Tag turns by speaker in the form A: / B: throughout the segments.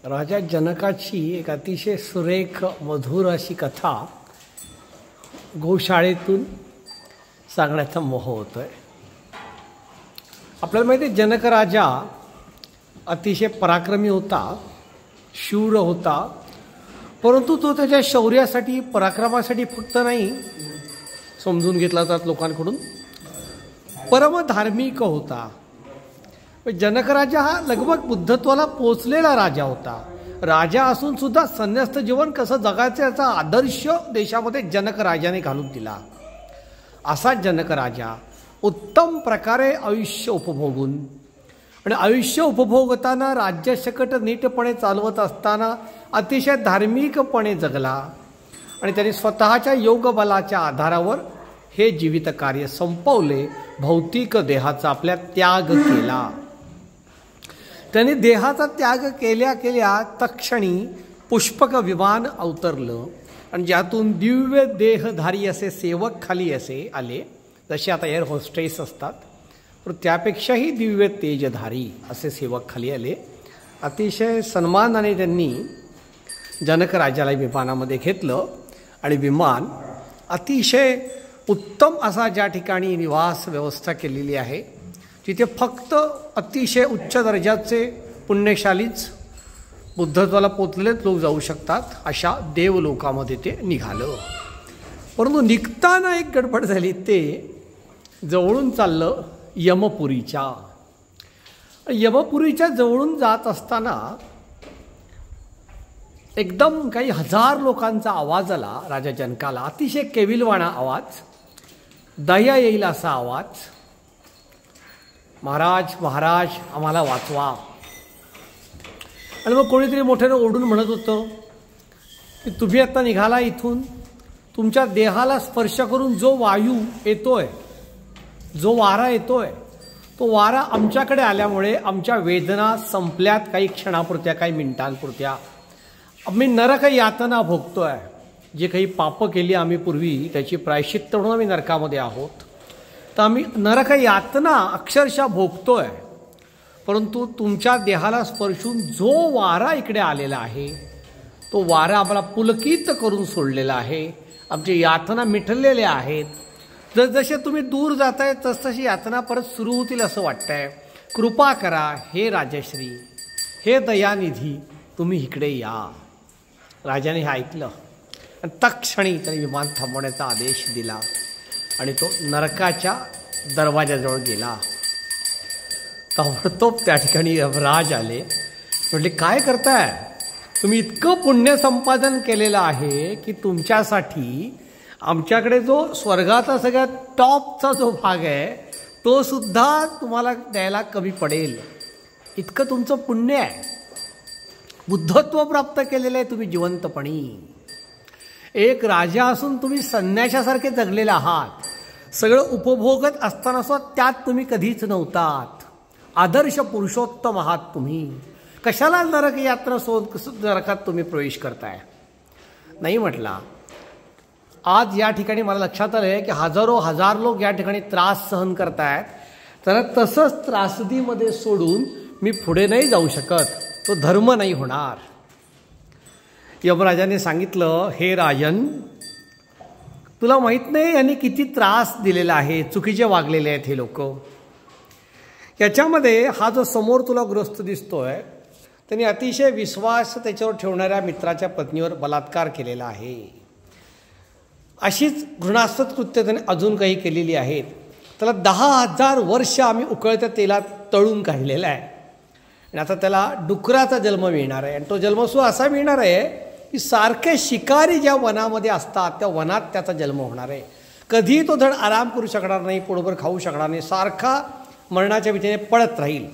A: राजा जनकाची एक अतिशय सुरेख मधुर अशी कथा गोशाळेतून सांगण्याचा मोह होतोय. आपल्याला माहिती आहे जनक राजा अतिशय पराक्रमी होता, शूर होता, परंतु तो त्याच्या शौर्यासाठी पराक्रमासाठी फक्त नाही समजून घेतला जात लोकांकडून, परमधार्मिक होता. जनक राजा हा लगभग बुद्धत्वाला पोचलेला राजा होता. राजा असून सुद्धा संन्यस्त जीवन कसं जगायचं याचा आदर्श देशामध्ये जनक राजाने घालून दिला. असा जनक राजा उत्तम प्रकारे आयुष्य उपभोगून आणि आयुष्य उपभोगताना राज्यशकट नीटपणे चालवत असताना अतिशय धार्मिकपणे जगला आणि त्याने स्वतःच्या योगबलाच्या आधारावर हे जीवित कार्य संपवले. भौतिक देहाचा आपल्या त्याग केला. त्याने देहाचा त्याग केल्या केल्या तक्षणी पुष्पक विमान अवतरलं आणि ज्यातून दिव्य देहधारी असे सेवक खाली असे आले, जसे आता एअर होस्टेस असतात, पण त्यापेक्षाही दिव्य तेजधारी असे सेवक खाली आले. अतिशय सन्मानाने त्यांनी जनक राजाला विमानामध्ये घेतलं आणि विमान अतिशय उत्तम असा ज्या ठिकाणी निवास व्यवस्था केलेली आहे तिथे फक्त अतिशय उच्च दर्जाचे पुण्यशालीच बुद्धत्वाला पोचलेच लोक जाऊ शकतात, अशा देवलोकामध्ये ते निघालं. परंतु निघताना एक गडबड झाली. ते जवळून चाललं यमपुरीच्या. यमपुरीच्या जवळून जात असताना एकदम काही हजार लोकांचा आवाज आला राजा जनकाला. अतिशय केविलवाणा आवाज, दया येईल असा आवाज. महाराज महाराज आम्हाला वाचवा. आणि मग कोणीतरी मोठ्यानं ओरडून म्हणत होतं की तुम्ही आता निघाला इथून, तुमच्या देहाला स्पर्श करून जो वायू येतोय, जो वारा येतोय, तो वारा आमच्याकडे आल्यामुळे आमच्या वेदना संपल्यात काही क्षणापुरत्या, काही मिनिटांपुरत्या. आम्ही नरक यातना भोगतोय. जे काही पापं केली आम्ही पूर्वी त्याची प्रायश्चित्त म्हणून आम्ही नरकामध्ये आहोत, तर आम्ही नरक यातना अक्षरशः भोगतोय. परंतु तुमच्या देहाला स्पर्शून जो वारा इकडे आलेला आहे तो वारा आम्हाला पुलकित करून सोडलेला आहे. आमची यातना मिटलेल्या आहेत. जसजसे तुम्ही दूर जाताय तसतशी यातना परत सुरू होतील असं वाटतंय. कृपा करा हे राजश्री, हे दयानिधी, तुम्ही इकडे या. राजाने हे ऐकलं आणि तत्क्षणी त्याने विमान थांबवण्याचा आदेश दिला आणि तो नरकाच्या दरवाजाजवळ गेला. ताबडतोब त्या ठिकाणी यमराज आले. म्हटले काय करताय तुम्ही? इतकं पुण्य संपादन केलेलं आहे की तुमच्यासाठी आमच्याकडे जो स्वर्गाचा सगळ्यात टॉपचा जो भाग आहे तो सुद्धा तुम्हाला द्यायला कमी पडेल. इतकं तुमचं पुण्य आहे. बुद्धत्व प्राप्त केलेलं आहे तुम्ही जिवंतपणी. एक राजा असून तुम्ही संन्याशासारखे जगलेले आहात. सगळं उपभोगत असताना सुद्धा त्यात तुम्ही कधीच नव्हतात. आदर्श पुरुषोत्तम आहात तुम्ही. कशाला नरक यात्रा नरकात तुम्ही प्रवेश करताय? नाही म्हटला. आज या ठिकाणी मला लक्षात आलं आहे की हजारो हजार लोक या ठिकाणी त्रास सहन करतायत. तर तसंच त्रासदीमध्ये सोडून मी पुढे नाही जाऊ शकत. तो धर्म नाही होणार. यमराजाने सांगितलं, हे राजन, तुला माहीत नाही यांनी किती त्रास दिलेला आहे, चुकीचे वागलेले आहेत हे लोक. याच्यामध्ये हा जो समोर तुला ग्रस्त दिसतोय त्यांनी अतिशय विश्वास त्याच्यावर ठेवणाऱ्या मित्राच्या पत्नीवर बलात्कार केलेला आहे. अशीच घृणास्पद कृत्य त्याने अजून काही केलेली आहेत. त्याला 10,000 वर्ष आम्ही उकळत्या तेलात तळून काढलेला आहे आणि आता त्याला डुकराचा जन्म मिळणार आहे. आणि तो जन्मसुद्धा असा मिळणार आहे की सारखे शिकारी ज्या वनामध्ये असतात त्या वनात त्याचा जन्म होणार आहे. कधीही तो धड आराम करू शकणार नाही, पोटभर खाऊ शकणार नाही, सारखा मरणाच्या भीतीने पळत राहील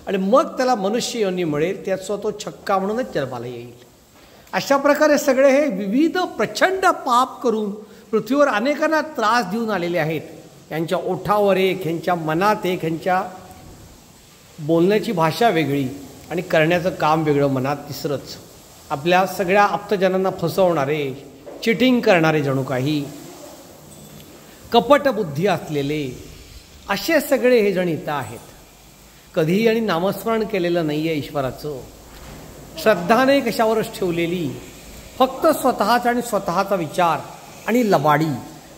A: आणि मग त्याला मनुष्य योनी मिळेल, त्याचा तो छक्का म्हणूनच जन्माला येईल. अशा प्रकारे सगळे हे विविध प्रचंड पाप करून पृथ्वीवर अनेकांना त्रास देऊन आलेले आहेत. यांच्या ओठावर एक, ह्यांच्या मनात एक, ह्यांच्या बोलण्याची भाषा वेगळी आणि करण्याचं काम वेगळं, मनात तिसरंच. आपल्या सगळ्या आप्तजनांना फसवणारे, चिटिंग करणारे, जणू काही कपटबुद्धी असलेले असे सगळे हे जण इथं आहेत. कधीही आणि नामस्मरण केलेलं नाही आहे ईश्वराचं. श्रद्धाने कशावरच ठेवलेली, फक्त स्वतःचा आणि स्वतःचा विचार आणि लबाडी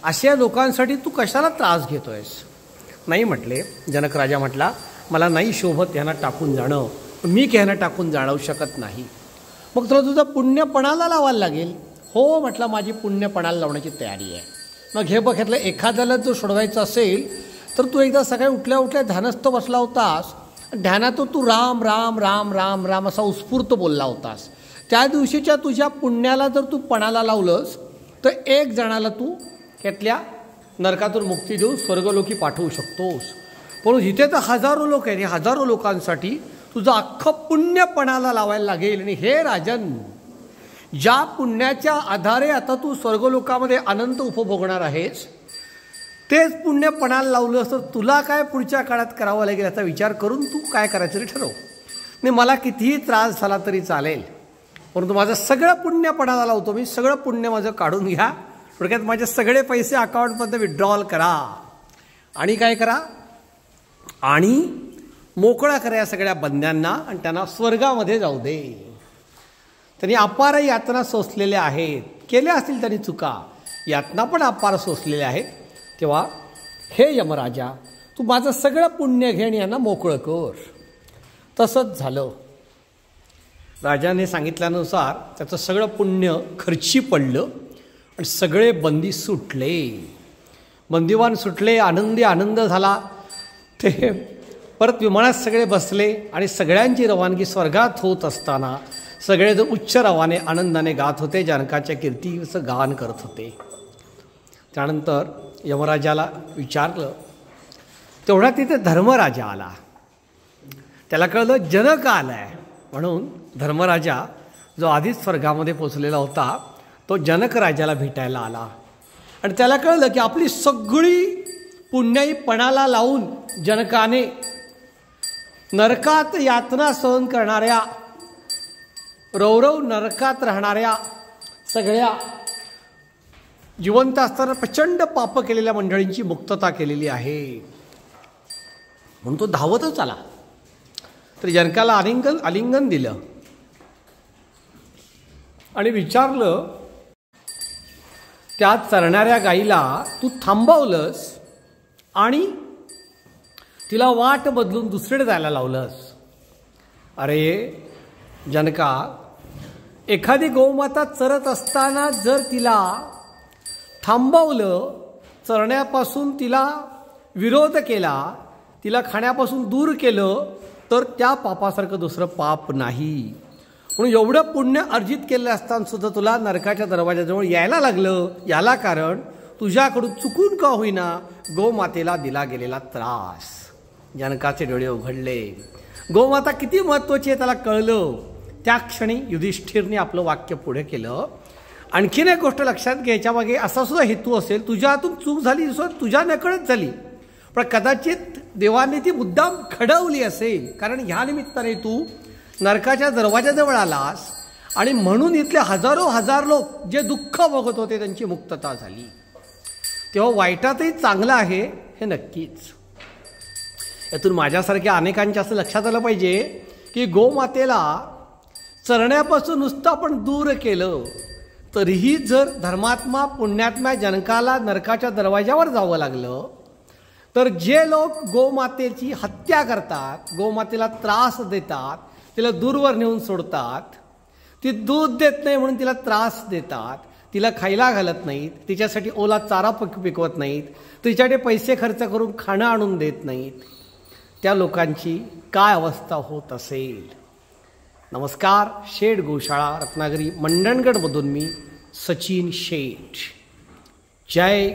A: अशा लोकांसाठी तू कशाला त्रास घेतोयस? नाही म्हटले. जनक राजा म्हटला, मला नाही शोभत ह्यांना टाकून जाणं, मी ह्यांना टाकून जाणवू शकत नाही. मग तुला तुझं पुण्यपणाला लावायला लागेल. हो म्हटलं, माझी पुण्यपणाला लावण्याची तयारी आहे. मग हे बघितलं, एखाद्याला जर सोडवायचं असेल तर तू एकदा सकाळी उठल्या उठल्या ध्यानस्थ बसला होतास, ध्यानातून तू राम राम राम राम राम असा उत्स्फूर्त बोलला होतास. त्या दिवशीच्या तुझ्या पुण्याला जर तू पणाला लावलंस तर एक जणाला तू त्यातल्या नरकातून मुक्ती देऊन स्वर्गलोकी पाठवू शकतोस. म्हणून इथे तर हजारो लोक आहेत. हजारो लोकांसाठी तुझं अख्खं पुण्यपणाला लावायला लागेल. आणि हे राजन, ज्या पुण्याच्या आधारे आता तू स्वर्गलोकामध्ये आनंद उपभोगणार आहेस, तेच पुण्यपणाला लावलं तर तुला काय पुढच्या काळात करावं लागेल याचा विचार करून तू काय करायचं ते ठरव. नाही, मला कितीही त्रास झाला तरी चालेल, परंतु माझं सगळं पुण्यपणाला लावतो मी. सगळं पुण्य माझं काढून घ्या. थोडक्यात माझे सगळे पैसे अकाउंटमध्ये विड्रॉल करा आणि काय करा, आणि मोकळा करा या सगळ्या बंद्यांना आणि त्यांना स्वर्गामध्ये जाऊ दे. त्यांनी अपार यातना सोसलेल्या आहेत, केल्या असतील त्यांनी चुका, यातना पण अपार सोसलेल्या आहेत. तेव्हा हे यमराजा, तू माझं सगळं पुण्य घेण यांना मोकळं कर. तसंच झालं. राजाने सांगितल्यानुसार त्याचं सगळं पुण्य खर्ची पडलं आणि सगळे बंदी सुटले. बंदिवान सुटले, आनंदी आनंद झाला. ते परत विमानात सगळे बसले आणि सगळ्यांची रवानगी स्वर्गात होत असताना सगळे जण उच्च रवाने आनंदाने गात होते, जनकाच्या कीर्तीचं गान करत होते. त्यानंतर यमराजाला विचारलं, तेवढा तिथे धर्मराजा आला. त्याला कळलं जनक आलाय. म्हणून धर्मराजा जो आधीच स्वर्गामध्ये पोचलेला होता तो जनक राजाला भेटायला आला. आणि त्याला कळलं की आपली सगळी पुण्याई पणाला लावून जनकाने नरकात यातना सहन करणाऱ्या, रौरव नरकात राहणाऱ्या, सगळ्या जिवंत असताना प्रचंड पाप केलेल्या मंडळींची मुक्तता केलेली आहे. म्हणून तो धावतच आला. तर जनकाला आलिंगन दिलं आणि विचारलं, त्या चरणाऱ्या गाईला तू थांबवलंस आणि तिला वाट बदलून दुसरीकडे जायला लावलंस. अरे जनका, एखादी गोमाता चरत असताना जर तिला थांबवलं, चरण्यापासून तिला विरोध केला, तिला खाण्यापासून दूर केलं, तर त्या पापासारखं दुसरं पाप नाही. म्हणून एवढं पुण्य अर्जित केलं असताना सुद्धा तुला नरकाच्या दरवाजाजवळ यायला लागलं. याला कारण तुझ्याकडून चुकून का होईना गोमातेला दिला गेलेला त्रास. जनकाचे डोळे उघडले. गोमाता किती महत्त्वाची आहे त्याला कळलं. त्या क्षणी युधिष्ठिरने आपलं वाक्य पुढे केलं. आणखीन एक गोष्ट लक्षात घ्यायच्या मागे असा सुद्धा हेतू असेल, तुझ्या हातून चूक झाली, तुझ्या नकळत झाली, पण कदाचित देवाने ती मुद्दाम घडवली असेल. कारण ह्या निमित्ताने तू नरकाच्या दरवाजाजवळ आलास आणि म्हणून इथले हजारो हजार लोक जे दुःख भोगत होते त्यांची मुक्तता झाली. तेव्हा वाईटातही चांगलं आहे हे नक्कीच. यातून माझ्यासारख्या अनेकांच्या असं लक्षात आलं पाहिजे की गोमातेला चरण्यापासून नुसतं आपण दूर केलं तरीही जर धर्मात्मा पुण्यात्म्या जनकाला नरकाच्या दरवाजावर जावं लागलं, तर जे लोक गोमातेची हत्या करतात, गोमातेला त्रास देतात, तिला दूरवर नेऊन सोडतात, ती दूध देत नाही म्हणून तिला त्रास देतात, तिला खायला घालत नाहीत, तिच्यासाठी ओला चारा पिकवत नाहीत, तिच्याकडे पैसे खर्च करून खाणं आणून देत नाहीत, त्या लोकांची काय अवस्था होत असेल. नमस्कार. शेठ गोशाळा, रत्नागिरी मंडणगडमधून मी सचिन शेठ. जय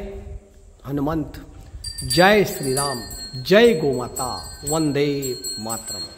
A: हनुमंत, जय श्रीराम, जय गोमाता, वंदे मातरम.